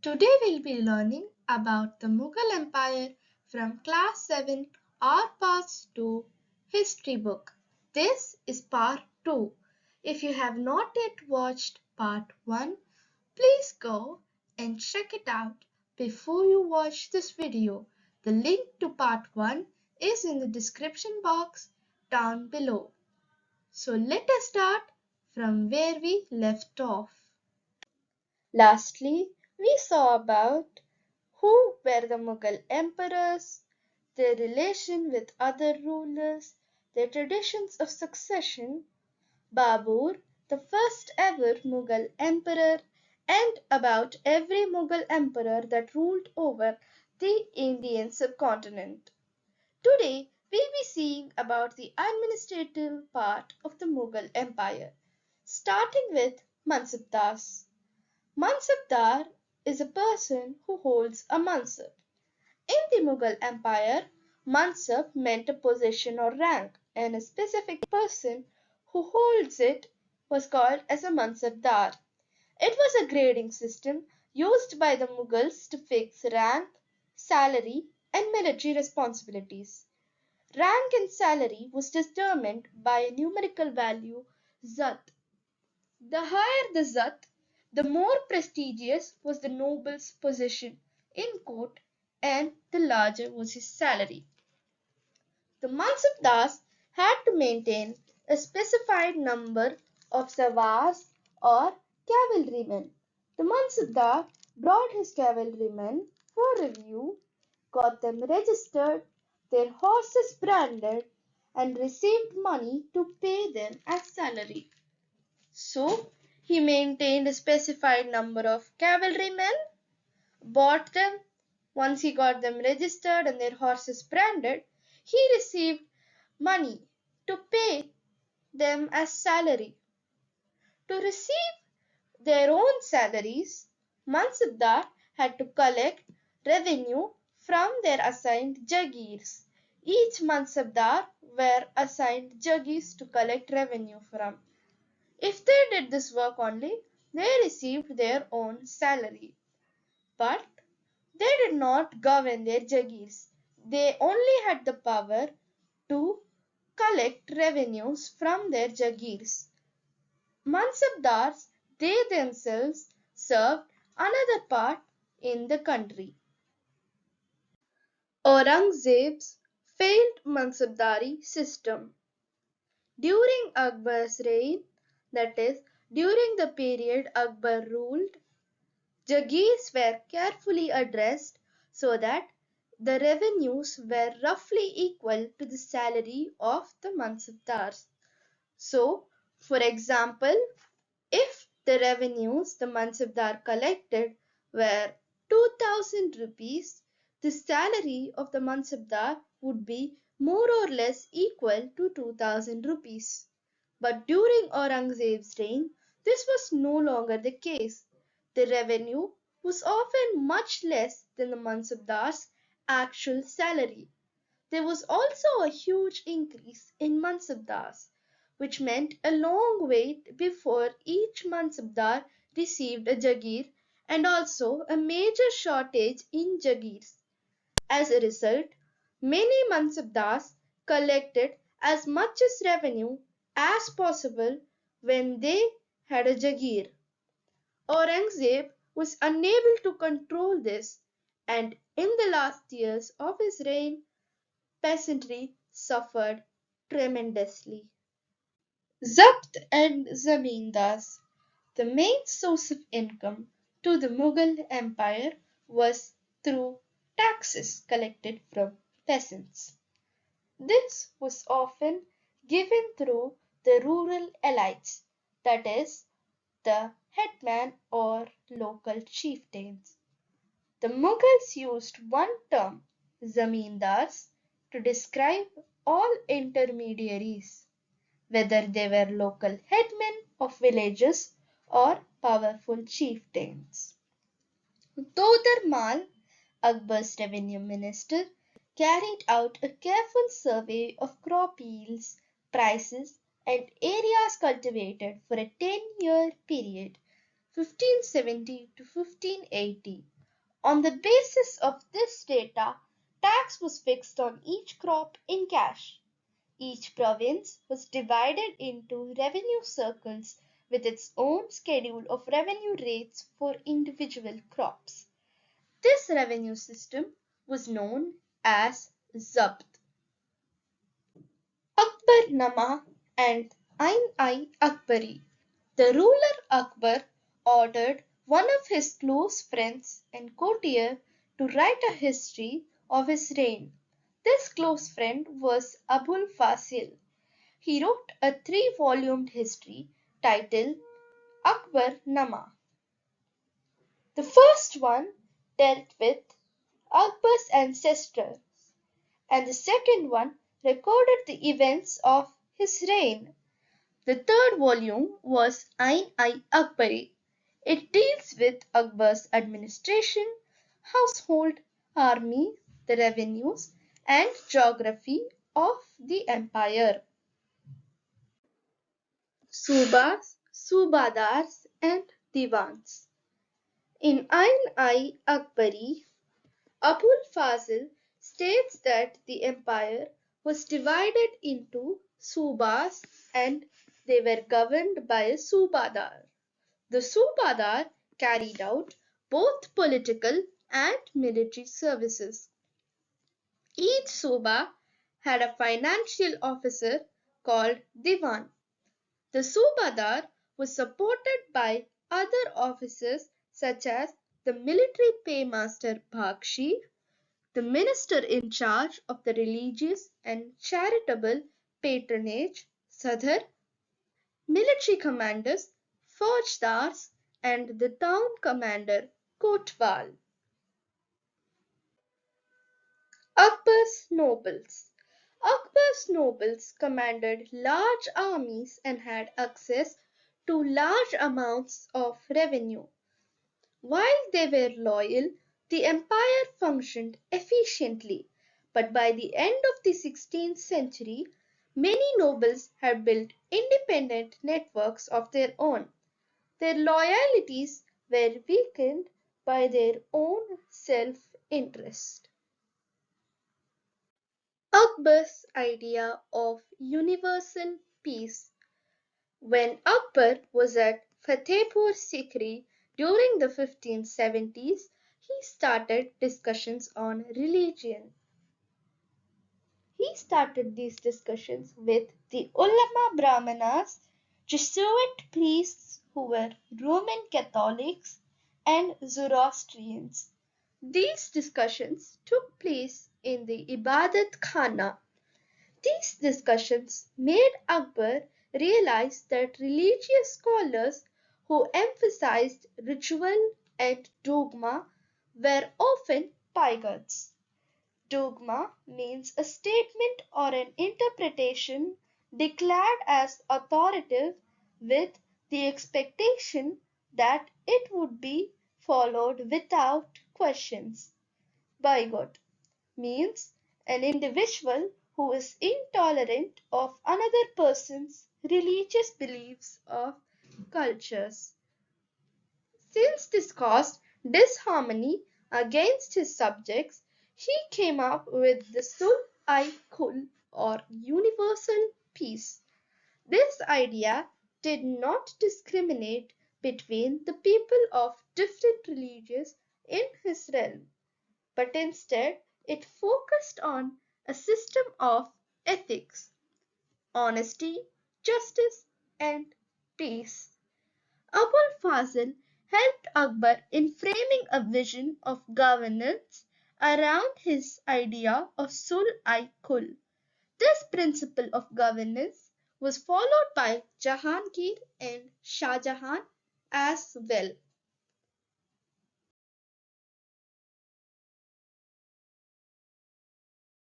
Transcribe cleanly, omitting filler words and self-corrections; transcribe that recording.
Today we'll be learning about the Mughal Empire from Class 7 or Part-2 history book. This is Part 2. If you have not yet watched Part 1, please go and check it out before you watch this video. The link to Part 1 is in the description box down below. So let us start from where we left off. Lastly, we saw about who were the Mughal emperors, their relation with other rulers, their traditions of succession, Babur, the first ever Mughal emperor, and about every Mughal emperor that ruled over the Indian subcontinent. Today, we'll be seeing about the administrative part of the Mughal Empire, starting with Mansabdars. Mansabdar is a person who holds a mansab. In the Mughal Empire, mansab meant a position or rank, and a specific person who holds it was called as a mansabdar. It was a grading system used by the Mughals to fix rank, salary, and military responsibilities. Rank and salary was determined by a numerical value zat. The higher the zat, the more prestigious was the noble's position in court and the larger was his salary. The Mansabdars had to maintain a specified number of savars or cavalrymen. The Mansabdar brought his cavalrymen for review, got them registered, their horses branded, and received money to pay them as salary. So, he maintained a specified number of cavalrymen, bought them. Once he got them registered and their horses branded, he received money to pay them as salary. To receive their own salaries, Mansabdar had to collect revenue from their assigned jagirs. Each Mansabdar were assigned jagirs to collect revenue from. If they did this work only, they received their own salary. But they did not govern their jagirs. They only had the power to collect revenues from their jagirs. Mansabdars, they themselves served another part in the country. Aurangzeb's failed Mansabdari system. During Akbar's reign, that is, during the period Akbar ruled, jagirs were carefully addressed so that the revenues were roughly equal to the salary of the Mansabdars. So, for example, if the revenues the Mansabdar collected were 2000 rupees, the salary of the Mansabdar would be more or less equal to 2000 rupees. But during Aurangzeb's reign, this was no longer the case. The revenue was often much less than the Mansabdar's actual salary. There was also a huge increase in Mansabdars, which meant a long wait before each Mansabdar received a jagir and also a major shortage in jagirs. As a result, many Mansabdars collected as much as revenue as possible when they had a jagir. Aurangzeb was unable to control this, and in the last years of his reign, peasantry suffered tremendously. Zabt and Zamindars. The main source of income to the Mughal Empire was through taxes collected from peasants. This was often given through the rural elites, that is, the headman or local chieftains. The Mughals used one term, zamindars, to describe all intermediaries, whether they were local headmen of villages or powerful chieftains. Todar Mal, Akbar's revenue minister, carried out a careful survey of crop yields, prices, and areas cultivated for a 10-year period, 1570 to 1580. On the basis of this data, tax was fixed on each crop in cash. Each province was divided into revenue circles with its own schedule of revenue rates for individual crops. This revenue system was known as Zabt. Akbar and Ain-l Akbari. The ruler Akbar ordered one of his close friends and courtier to write a history of his reign. This close friend was Abul Fasil. He wrote a three-volumed history titled Akbar-Nama. The first one dealt with Akbar's ancestors, and the second one recorded the events of his reign. The third volume was Ain-l Akbari. It deals with Akbar's administration, household, army, the revenues, and geography of the empire. Subas, Subadars, and Diwans. In Ain-l Akbari, Abul Fazil states that the empire was divided into subas and they were governed by a subadar. The subadar carried out both political and military services. Each suba had a financial officer called Diwan. The subadar was supported by other officers such as the military paymaster Bakshi, the minister in charge of the religious and charitable patronage, Sadr, military commanders, Faujdars, and the town commander, Kotwal. Akbar's nobles. Akbar's nobles commanded large armies and had access to large amounts of revenue. While they were loyal, the empire functioned efficiently, but by the end of the 16th century, many nobles had built independent networks of their own. Their loyalties were weakened by their own self-interest. Akbar's idea of universal peace. When Akbar was at Fatehpur Sikri during the 1570s, he started discussions on religion. He started these discussions with the Ulama Brahmanas, Jesuit priests who were Roman Catholics, and Zoroastrians. These discussions took place in the Ibadat Khana. These discussions made Akbar realize that religious scholars who emphasized ritual and dogma were often bigots. Dogma means a statement or an interpretation declared as authoritative with the expectation that it would be followed without questions. Bigot means an individual who is intolerant of another person's religious beliefs or cultures. Since this caused disharmony against his subjects, he came up with the Sul-i-Kul or universal peace. This idea did not discriminate between the people of different religions in his realm, but instead it focused on a system of ethics, honesty, justice, and peace. Abul Fazl helped Akbar in framing a vision of governance around his idea of Sul-i-Kul. This principle of governance was followed by Jahangir and Shah Jahan as well.